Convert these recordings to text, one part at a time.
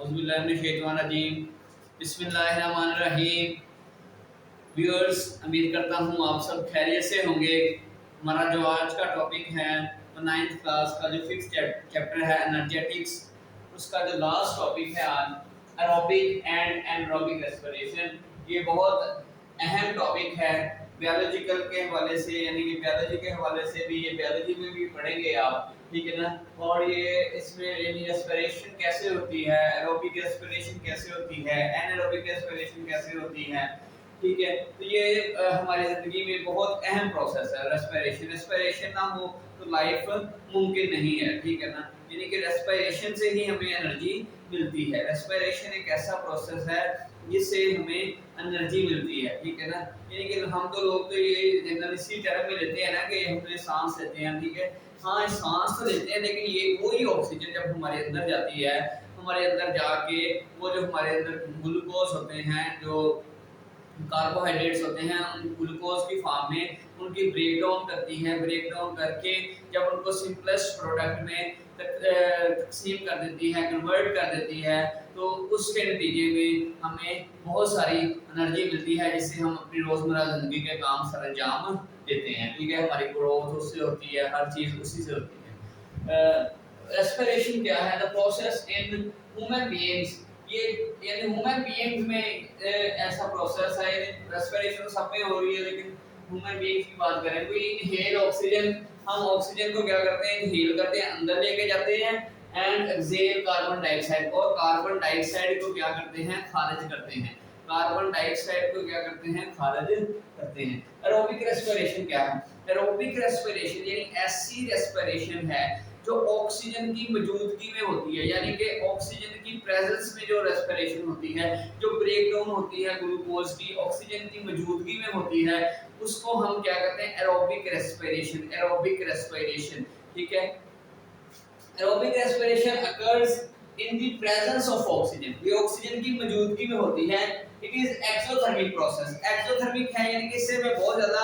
औज़ुबिल्लाहिमिनश्शैतानिर्रजीम बिस्मिल्लाहिर्रहमानिर्रहीम। व्यूअर्स, उम्मीद करता हूँ आप सब खैरियत से होंगे। हमारा जो आज का टॉपिक है तो 9th क्लास का जो फिफ्थ चैप्टर है एनर्जेटिक्स, उसका जो लास्ट टॉपिक है आज एरोबिक एंड एनारोबिक रेस्पिरेशन। ये बहुत अहम टॉपिक है बायोलॉजिकल के हवाले से, यानी कि बायोलॉजी के हवाले से भी, ये बायोलॉजी में भी पढ़ेंगे आप, ठीक है ना। और ये इसमें यानी रेस्पिरेशन कैसे होती है, एरोबिक रेस्पिरेशन कैसे होती है, एनारोबिक रेस्पिरेशन कैसे होती है, ठीक है। तो ये हमारी ज़िंदगी में बहुत अहम प्रोसेस है रेस्पिरेशन। रेस्पिरेशन ना हो तो लाइफ मुमकिन नहीं है, ठीक है ना। यानी कि रेस्पिरेशन से ही हमें एनर्जी मिलती है। रेस्पिरेशन एक ऐसा प्रोसेस है जिससे हमें एनर्जी मिलती है, ठीक है ना। यानी कि हम तो लोग तो ये जनरल इसी टर्म में लेते हैं ना कि हमने सांस लेते हैं, ठीक है। हाँ, सांस तो लेते हैं, लेकिन ये वही ऑक्सीजन जब हमारे अंदर जाती है, हमारे अंदर जाके वो जो हमारे अंदर ग्लूकोज होते हैं, जो कार्बोहाइड्रेट्स होते हैं, उन ग्लूकोज की फॉर्म में उनकी ब्रेक डाउन करती है। ब्रेक डाउन करके जब उनको सिंपलेस्ट प्रोडक्ट में तकसीम कर देती है, कन्वर्ट कर देती है, तो उसके नतीजे में हमें बहुत सारी एनर्जी मिलती है, जिससे हम अपनी रोज़मर्रा ज़िंदगी के काम सर अंजाम देते हैं, ठीक है। हमारी ग्रोथ उससे होती है, हर चीज़ उसी से होती है। रेस्पिरेशन क्या है? The process in human beings, ये यानी ह्यूमन बीइंग्स में ऐसा प्रोसेस है। रेस्पिरेशन सब में हो रही है, लेकिन ह्यूमन बीइंग्स की बात करें तो इनहेल ऑक्सीजन, हम ऑक्सीजन को क्या करते हैं, इनहेल करते हैं, अंदर लेके जाते हैं, एंड एक्सहेल कार्बन डाइऑक्साइड, और कार्बन डाइऑक्साइड को क्या करते हैं, खारिज करते हैं। कार्बन डाइऑक्साइड को क्या करते हैं, खारिज करते हैं। एरोबिक रेस्पिरेशन क्या है? एरोबिक रेस्पिरेशन यानी ऐसी रेस्पिरेशन है जो ऑक्सीजन की मौजूदगी में होती है, यानी कि ऑक्सीजन की प्रेजेंस में जो रेस्पिरेशन होती है, जो ब्रेक डाउन होती है ग्लूकोज की, ऑक्सीजन की मौजूदगी में होती है, उसको हम क्या कहते हैं, एरोबिक रेस्पिरेशन। एरोबिक रेस्पिरेशन, ठीक है। Aerobic respiration occurs in the presence of oxygen, ये ऑक्सीजन की मौजूदगी में होती है। It is exothermic process. Exothermic है यानी कि इससे हमें बहुत ज्यादा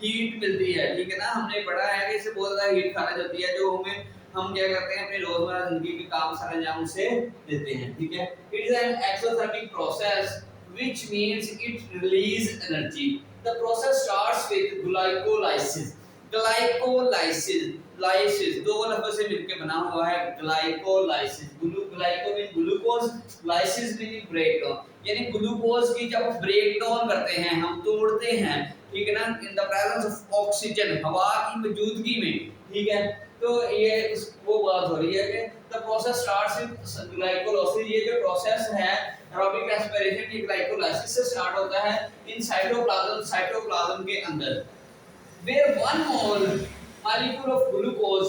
हीट मिलती है, ठीक है ना। हमने पढ़ा है कि इससे बहुत ज्यादा हीट खारिज होती है, जो हमें हम क्या करते हैं, अपने रोजमर्रा जिंदगी के काम सरंजाम से देते हैं, ठीक है। It is an exothermic process which means it release energy. The process starts with glycolysis. Glycolysis, lysis दो लफ्ज से मिलकर बना हुआ है, glycolysis. Glyco mean glucose, lysis mean break down, यानी ग्लूकोज की जब ब्रेक डाउन करते हैं, हम तोड़ते हैं, ठीक है ना, in the presence of oxygen, हवा की मौजूदगी में, ठीक है। तो ये वो बात हो रही है कि the process starts with glycolysis. ये जो प्रोसेस है एरोबिक रेस्पिरेशन, ये ग्लाइकोलाइसिस से स्टार्ट होता है इन साइटोप्लाज्म, साइटोप्लाज्म के अंदर, where one mole molecule of glucose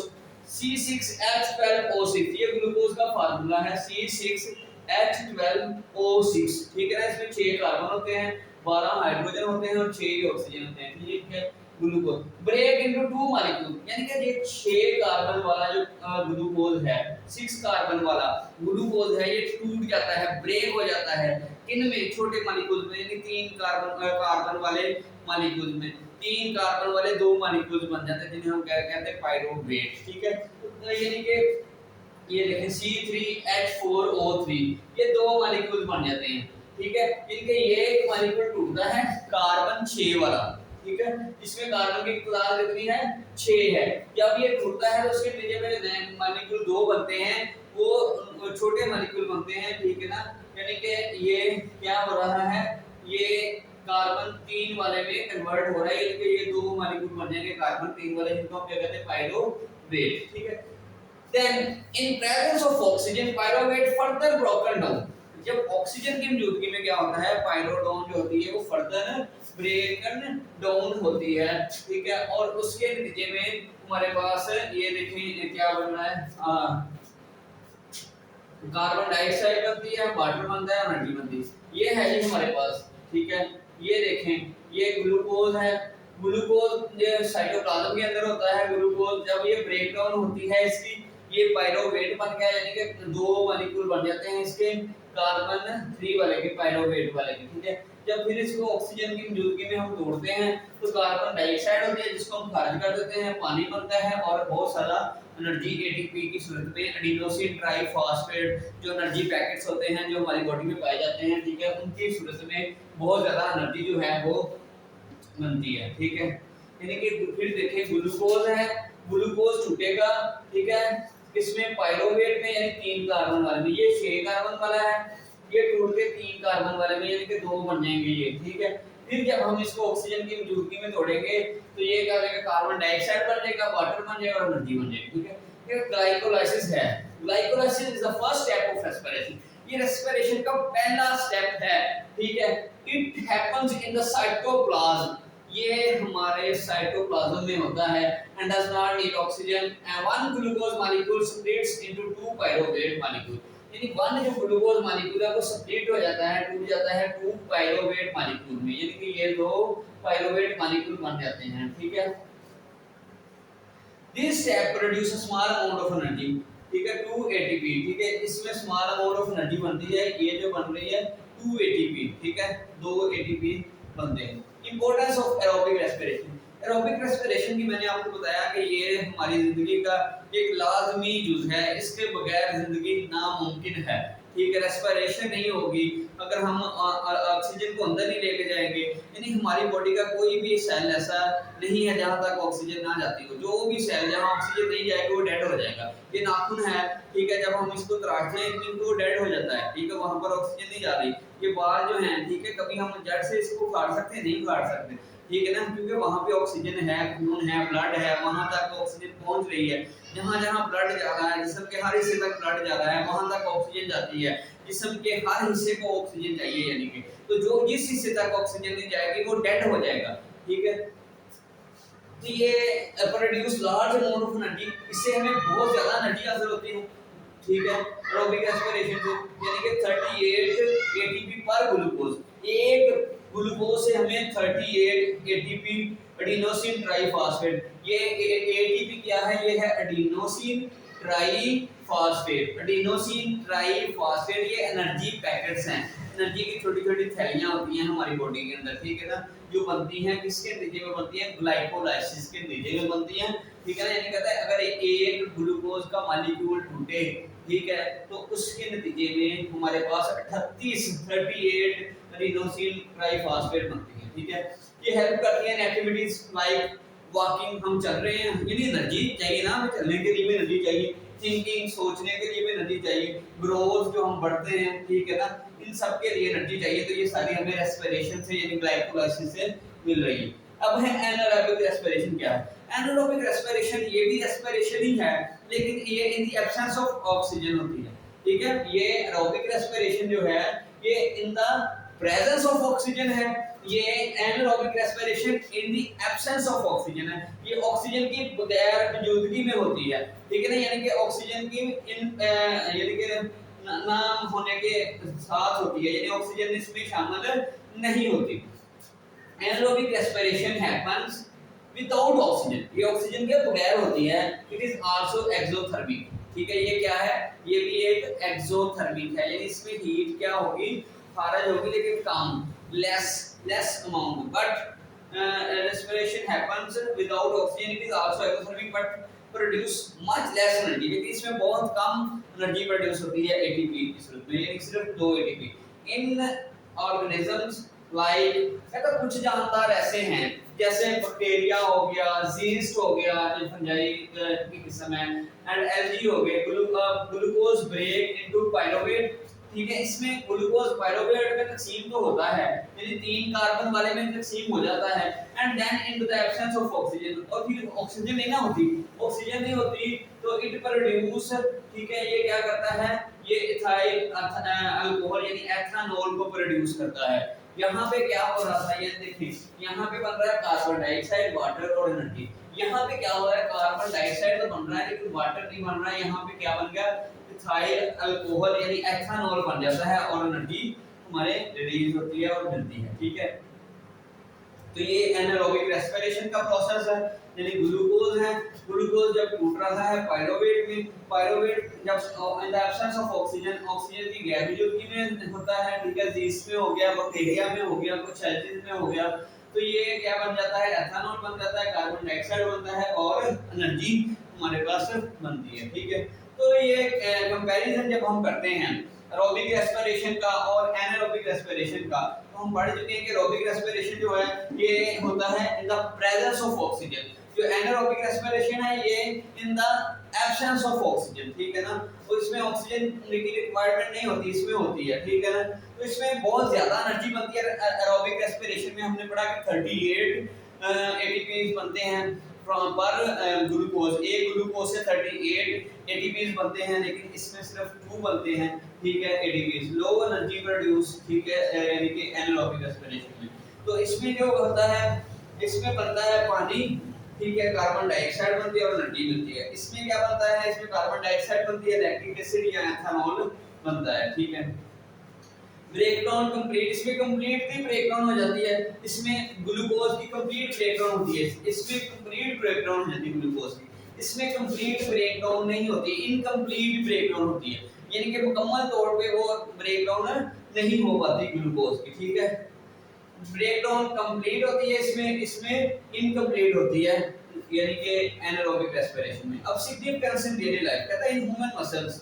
C6H12O6, ये ग्लूकोज का फार्मूला है C6H12O6, ठीक है ना। इसमें 6 कार्बन होते हैं, 12 हाइड्रोजन होते हैं और 6 ऑक्सीजन होते हैं, ठीक है। ग्लूकोज ब्रेक इनटू 2 मॉलिक्यूल, यानी कि ये 6 कार्बन वाला जो ग्लूकोज है, 6 कार्बन वाला ग्लूकोज है, ये टूट जाता है, ब्रेक हो जाता है इनमें छोटे मॉलिक्यूल में, यानी 3 कार्बन वाले मॉलिक्यूल में, 3 कार्बन वाले 2 मॉलिक्यूल्स बन जाते हैं, जिन्हें हम क्या कहते हैं, पाइरोवेट, ठीक है। तो यानी कि ये देखें C3H4O3, ये 2 मॉलिक्यूल बन जाते हैं, ठीक है। इनके ये एक मॉलिक्यूल टूटता है कार्बन 6 वाला, ठीक है। इसमें कार्बन की तादाद कितनी है, 6 है। जब ये टूटता है तो उसके नीचे में मॉलिक्यूल 2 बनते हैं, वो छोटे मॉलिक्यूल बनते हैं, ठीक है ना। यानी कि ये क्या हो रहा है, ये कार्बन 3 वाले में कन्वर्ट हो रहा है, यानी कि ये 2 मॉलिक्यूल बन जाएंगे कार्बन 3 वाले, जिनको हम क्या कहते हैं, पाइरोवेट, ठीक है। Then in presence of oxygen, pyruvate further broken down. जब ऑक्सीजन की मौजूदगी में क्या होता है, पाइरोडाउन जो होती है वो फर्दर ब्रेकन डाउन होती है, ठीक है। और उसके नतीजे में हमारे पास ये देखिए क्या बन रहा है, कार्बन डाइऑक्साइड बनती है, वाटर बनता है, एनर्जी बनती है। ये है जी हमारे पास, ठीक है। ये देखें, ये ग्लूकोज है। ग्लूकोज ये साइटोप्लाज्म के अंदर होता है। ग्लूकोज जब ये ब्रेक डाउन होती है इसकी, ये पाइरोवेट बन गया, यानी कि 2 मॉलिक्यूल बन जाते हैं इसके कार्बन 3 वाले के, पाइरोवेट वाले के, ठीक है। जब फिर इसको ऑक्सीजन की मौजूदगी में हम तोड़ते हैं तो कार्बन डाइऑक्साइड होती है, जिसको हम खारिज कर देते हैं, पानी बनता है और बहुत सारा एनर्जी एटीपी की सूरत में एडिनोसिन ट्राइफॉस्फेट जो एनर्जी पैकेट्स होते हैं जो हमारी बॉडी में पाए जाते हैं, ठीक है, उनकी सूरत में बहुत ज्यादा एनर्जी जो है वो बनती है, ठीक है। यानी कि फिर देखिए ग्लूकोज है, ग्लूकोज छूटेगा, ठीक है, इसमें पाइरोवेट में यानी 3 कार्बन वाले में, ये 6 कार्बन वाला है, ये टूट के 3 कार्बन वाले में यानी कि 2 बन जाएंगे ये, ठीक है। फिर जब हम इसको ऑक्सीजन की मौजूदगी में तोड़ेंगे तो ये क्या करेगा, कार्बन डाइऑक्साइड बन जाएगा, वाटर बन जाएगा और एनर्जी बन जाएगी, ठीक है। ये ग्लाइकोलाइसिस है। Glycolysis is the first step of respiration. ये रेस्पिरेशन का पहला स्टेप है, ठीक है। It happens in the cytoplasm, ये हमारे साइटोप्लाज्म में होता है, and does not need oxygen and one glucose molecule splits into 2 pyruvate molecule, यानी वन जो ग्लूकोज मॉलिक्यूल है वो स्प्लिट हो जाता है, टूट जाता है 2 पाइरोवेट मॉलिक्यूल में, यानी कि ये 2 पाइरोवेट मॉलिक्यूल बन जाते हैं, ठीक है। This step produce a small amount of energy, ठीक है, 2 एटीपी, ठीक है, इसमें स्मॉल अमाउंट ऑफ एनर्जी बनती है, ये जो बन रही है 2 एटीपी, ठीक है, 2 एटीपी बनते हैं। Importance of aerobic respiration. Aerobic respiration की मैंने आपको बताया कि ये हमारी जिंदगी का एक लाजमी जुज है, इसके बगैर जिंदगी नामुमकिन है, ठीक है। रेस्पिरेशन नहीं होगी अगर हम ऑक्सीजन को अंदर नहीं लेके जाएंगे, यानी हमारी बॉडी का कोई भी सेल ऐसा नहीं है जहां तक ऑक्सीजन ना जाती हो, जो भी सेल जहां ऑक्सीजन नहीं जाएगा वो डेड हो जाएगा। ये नाखून है, ठीक है, जब हम इसको तराशते हैं तो वो डेड हो जाता है, ठीक है, वहां पर ऑक्सीजन नहीं जा रही। ये बाल जो हैं, ठीक है, कभी हम जड़ से इसको काट सकते हैं, नहीं काट सकते, ठीक है ना, क्योंकि वहां पे ऑक्सीजन है, खून है, ब्लड है, वहां तक ऑक्सीजन पहुंच रही है। जहां जहां ब्लड जा रहा है, जिस्म के हर हिस्से तक ब्लड जा रहा है, वहां तक ऑक्सीजन जाती है। जिस्म के हर हिस्से को ऑक्सीजन चाहिए, यानी कि तो जो जिस हिस्से तक ऑक्सीजन नहीं जाएगी वो डेड हो जाएगा, ठीक है। तो ये produce large amount of energy, इससे हमें बहुत ज्यादा एनर्जी हासिल होती है, ठीक है, एरोबिक रेस्पिरेशन से, यानी कि 38 एटीपी पर ग्लूकोज, एक ग्लूकोज से हमें 38 एटीपी एडिनोसिन ट्राइफॉस्फेट, ये एटीपी क्या है, ये है एडिनोसिन ट्राइफॉस्फेट, एडिनोसिन ट्राइफॉस्फेट, ये एनर्जी पैकेट्स हैं, एनर्जी की छोटी छोटी थैलियां होती हैं हमारी बॉडी के अंदर, ठीक है ना, जो बनती हैं किसके नतीजे में बनती हैं, ग्लाइकोलाइसिस के नतीजे में बनती हैं, ठीक है ना। यानी कहता है अगर एक ग्लूकोज का मॉलिक्यूल टूटे, ठीक है, तो उसके नतीजे में हमारे पास 38 एडिनोसिन ट्राइफॉस्फेट बनती है, ठीक है। ये हेल्प करती है इन एक्टिविटीज लाइक वॉकिंग, हम चल रहे हैं, यानी एनर्जी चाहिए ना, हमें चलने के लिए भी एनर्जी चाहिए, थिंकिंग सोचने के लिए भी एनर्जी चाहिए, ग्रोथ जो हम बढ़ते हैं, ठीक है ना, इन सब के लिए एनर्जी चाहिए। तो ये सारी हमें रेस्पिरेशन से यानी ग्लाइकोलाइसिस से मिल रही है। अब है एनारोबिक रेस्पिरेशन। क्या है एनारोबिक रेस्पिरेशन? ये भी रेस्पिरेशन ही है, लेकिन ये in the absence of oxygen होती है, ठीक है। ये एरोबिक रेस्पिरेशन जो है ये in the presence of oxygen है, ये anaerobic respiration in the absence of oxygen है, ये ऑक्सीजन की बगैर मौजूदगी में होती है, ठीक है ना। यानी कि ऑक्सीजन की यानी कि ना होने के साथ होती है, यानी ऑक्सीजन इसमें शामिल नहीं होती। Anaerobic respiration happens without oxygen, ये ऑक्सीजन के बगैर होती है। इट इज आल्सो एक्सोथर्मिक, ठीक है। ये क्या है? ये भी एक एक्सोथर्मिक है, यानी इसमें हीट क्या होगी, खारिज होगी, लेकिन कम, less amount. But respiration happens without oxygen, it is also exothermic but produce much less energy, लेकिन इसमें बहुत कम एनर्जी प्रोड्यूस होती है एटीपी की सूरत में, यानी सिर्फ 2 एटीपी। इन ऑर्गेनिजम्स लाइक, कहता कुछ जानदार ऐसे हैं जैसे बैक्टीरिया हो गया, जीस्ट हो गया जो फंजाई की किस्म है, एंड एल्गी हो गए, ग्लूकोज ब्रेक इनटू पाइरोवेट, ठीक है। इसमें ग्लूकोज पाइरोवेट में तकसीम तो होता है, यानी 3 कार्बन वाले में तकसीम हो जाता है, and then into the absence of oxygen, और फिर ऑक्सीजन नहीं ना होती, ऑक्सीजन नहीं होती तो इट प्रोड्यूस, ठीक है, ये क्या करता है, ये इथाइल अल्कोहल यानी एथेनॉल को प्रोड्यूस करता है। यहाँ पे क्या हो रहा था, ये देखिए, यहाँ पे बन रहा है कार्बन डाइऑक्साइड, वाटर और एनर्जी। यहाँ पे क्या हो रहा है, कार्बन डाइऑक्साइड तो बन रहा है लेकिन वाटर नहीं बन रहा है। यहाँ पे क्या बन गया, इथाइल अल्कोहल यानी एथेनॉल बन जाता है और एनर्जी हमारे रिलीज होती है और मिलती है, ठीक है। तो ये एनारोबिक रेस्पिरेशन का प्रोसेस है, यानी ग्लूकोज है, ग्लूकोज जब टूट रहा है पाइरोवेट में, पाइरोवेट जब in the absence of oxygen, oxygen की गैर मौजूदगी में होता है, ठीक है, जीस्ट में हो गया, बैक्टीरिया में हो गया, कुछ एल्जीज में हो गया, तो ये क्या बन जाता है, एथेनॉल बन जाता है, कार्बन डाइऑक्साइड बनता है और एनर्जी हमारे पास बनती है। ठीक है, तो ये कंपैरिजन जब हम करते हैं एरोबिक रेस्पिरेशन का और एनारोबिक रेस्पिरेशन का, तो हम पढ़ चुके हैं कि एरोबिक रेस्पिरेशन जो है ये होता है in the presence of oxygen, जो एनारोबिक रेस्पिरेशन है ये in the absence of oxygen. ठीक है ना, तो इसमें ऑक्सीजन की रिक्वायरमेंट नहीं होती, इसमें होती है। ठीक है ना, तो इसमें बहुत ज्यादा एनर्जी बनती है। एरोबिक रेस्पिरेशन में हमने पढ़ा कि 38 एटीपी बनते हैं पर ग्लूकोज, एक ग्लूकोज से 38 एटीपीज बनते हैं, लेकिन इसमें सिर्फ 2 बनते हैं। ठीक है, एटीपीज लो एनर्जी प्रोड्यूस। ठीक है, यानी कि एनारोबिक रेस्पिरेशन में तो इसमें जो होता है, इसमें बनता है पानी। ठीक है, कार्बन डाइऑक्साइड बनती है और एनर्जी मिलती है। इसमें क्या बनता है, इसमें कार्बन डाइऑक्साइड बनती है, लैक्टिक एसिड या एथेनॉल बनता है। ठीक है, ब्रेकडाउन कंप्लीट, इसमें कंप्लीटली ब्रेकडाउन हो जाती है। इसमें ग्लूकोज की कंप्लीट ब्रेकडाउन होती है, इसमें कंप्लीट ब्रेकडाउन हो जाती है ग्लूकोज की। इसमें कंप्लीट ब्रेकडाउन नहीं होती, इनकम्प्लीट ब्रेकडाउन होती है, यानी कि मुकम्मल तौर पे वो ब्रेकडाउन नहीं हो पाती ग्लूकोज की। ठीक है, ब्रेकडाउन कंप्लीट होती है इसमें, इसमें इनकम्प्लीट होती है, यानी कि एनारोबिक रेस्पिरेशन में। अब सिग्निफिकेंस इन डेली लाइफ, कहता है in human muscles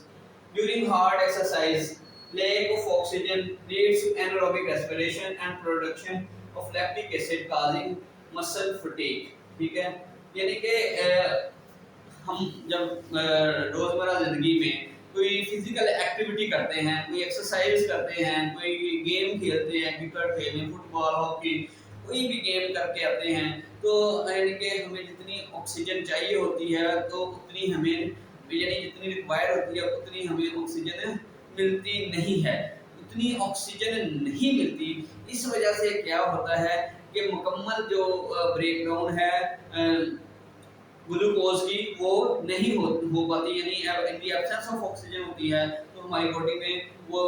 during hard exercise lack of oxygen leads to anaerobic respiration and production of lactic acid causing muscle fatigue। ठीक है, यानी कि हम जब रोजमर्रा जिंदगी में कोई फिजिकल एक्टिविटी करते हैं, कोई एक्सरसाइज करते हैं, कोई गेम खेलते हैं, क्रिकेट खेलते हैं, फुटबॉल, हॉकी, कोई भी गेम करके आते हैं, तो यानी कि हमें जितनी ऑक्सीजन चाहिए होती है तो उतनी हमें, यानी जितनी रिक्वायर होती है उतनी हमें ऑक्सीजन मिलती नहीं है, उतनी ऑक्सीजन नहीं मिलती। इस वजह से क्या होता है कि मुकम्मल जो ब्रेकडाउन है ग्लूकोज की वो नहीं हो पाती, यानी in the absence of oxygen होती है, तो हमारी बॉडी में वो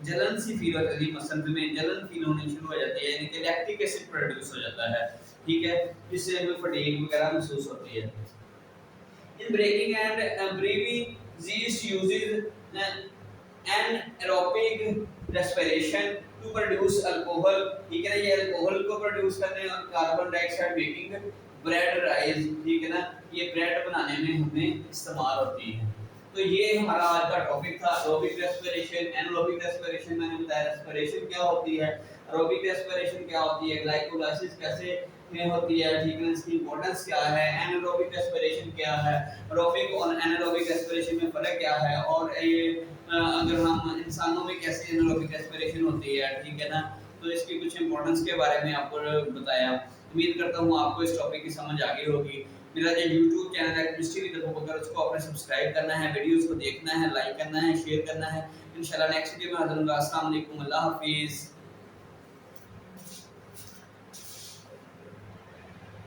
जलन सी फील हो जाती है, मसल्स में जलन फील होनी शुरू हो जाती है, यानी कि लैक्टिक एसिड प्रोड्यूस हो जाता है। ठीक है, जिससे हमें फटीग वगैरह महसूस होती है। In breaking and brewing yeast uses anaerobic respiration to produce alcohol। ठीक है ना, ये अल्कोहल को प्रोड्यूस करने और carbon dioxide making bread rise. ठीक है ना, ये ब्रेड बनाने में हमें इस्तेमाल होती है। तो ये हमारा आज का टॉपिक था, एरोबिक रेस्पिरेशन, एनारोबिक रेस्पिरेशन। मैंने बताया रेस्पिरेशन क्या होती है, एरोबिक रेस्पिरेशन क्या होती है, ग्लाइकोलाइसिस कैसे में होती है, ठीक है, इसकी इंपॉर्टेंस क्या है, एनारोबिक रेस्पिरेशन क्या है, एरोबिक और एनारोबिक रेस्पिरेशन में फर्क क्या है, और ये अगर हम इंसानों में कैसे एनारोबिक रेस्पिरेशन होती है। ठीक है ना, तो इसकी कुछ इंपॉर्टेंस के बारे में आपको बताया। उम्मीद करता हूँ आपको इस टॉपिक की समझ आ गई होगी। मेरा जो YouTube चैनल है केमिस्ट्री विद अबूबकर, उसको आपने सब्सक्राइब करना है, वीडियोस को देखना है, लाइक करना है, शेयर करना है। इंशाल्लाह नेक्स्ट वीडियो में हाजिर होऊंगा। अस्सलाम वालेकुम, अल्लाह हाफिज़।